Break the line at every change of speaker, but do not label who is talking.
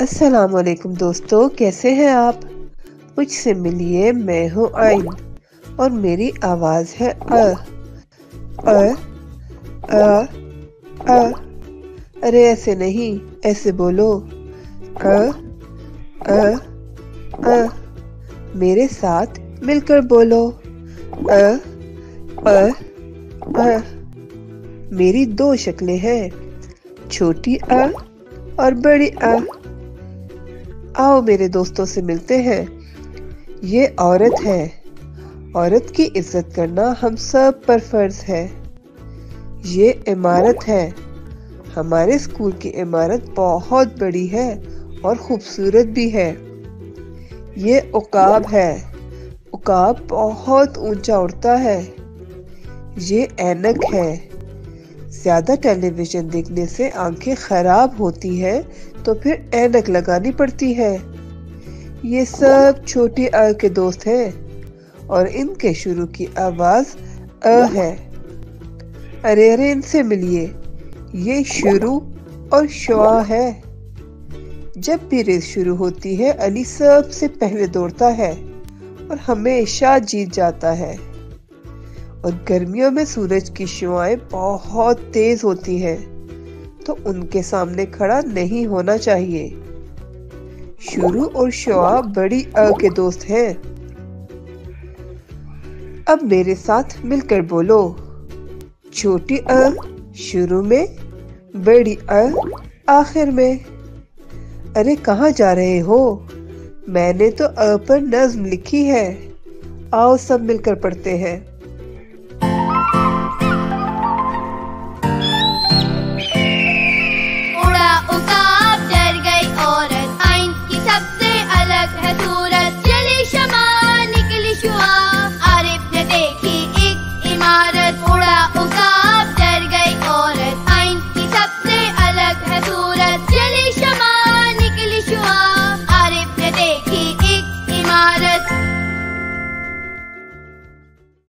अस्सलामुअलैकुम दोस्तों, कैसे हैं आप। मुझसे मिलिए, मैं हूँ आइन और मेरी आवाज़ है अ अ अ। अरे ऐसे नहीं, ऐसे बोलो अ अ अ। मेरे साथ मिलकर बोलो अ अ अ। मेरी दो शक्लें हैं, छोटी अ और बड़ी अ। आओ मेरे दोस्तों से मिलते हैं। ये औरत है। औरत की इज्जत करना हम सब पर फर्ज है। ये इमारत है। हमारे स्कूल की इमारत बहुत बड़ी है और खूबसूरत भी है। ये उकाब है। उकाब बहुत ऊंचा उड़ता है। ये ऐनक है। ज्यादा टेलीविजन देखने से आंखें खराब होती है तो फिर ऐनक लगानी पड़ती है। ये सब छोटी अ के दोस्त हैं और इनके शुरू की आवाज अ है। अरे अरे इनसे मिलिए, ये शुरू और शुआ है। जब भी रेस शुरू होती है अली सबसे पहले दौड़ता है और हमेशा जीत जाता है। और गर्मियों में सूरज की शुआएं बहुत तेज होती हैं, तो उनके सामने खड़ा नहीं होना चाहिए। शुरू और शुआ बड़ी अ के दोस्त हैं। अब मेरे साथ मिलकर बोलो, छोटी अ शुरू में, बड़ी अ आखिर में। अरे कहाँ जा रहे हो? मैंने तो अ पर नज्म लिखी है। आओ सब मिलकर पढ़ते हैं।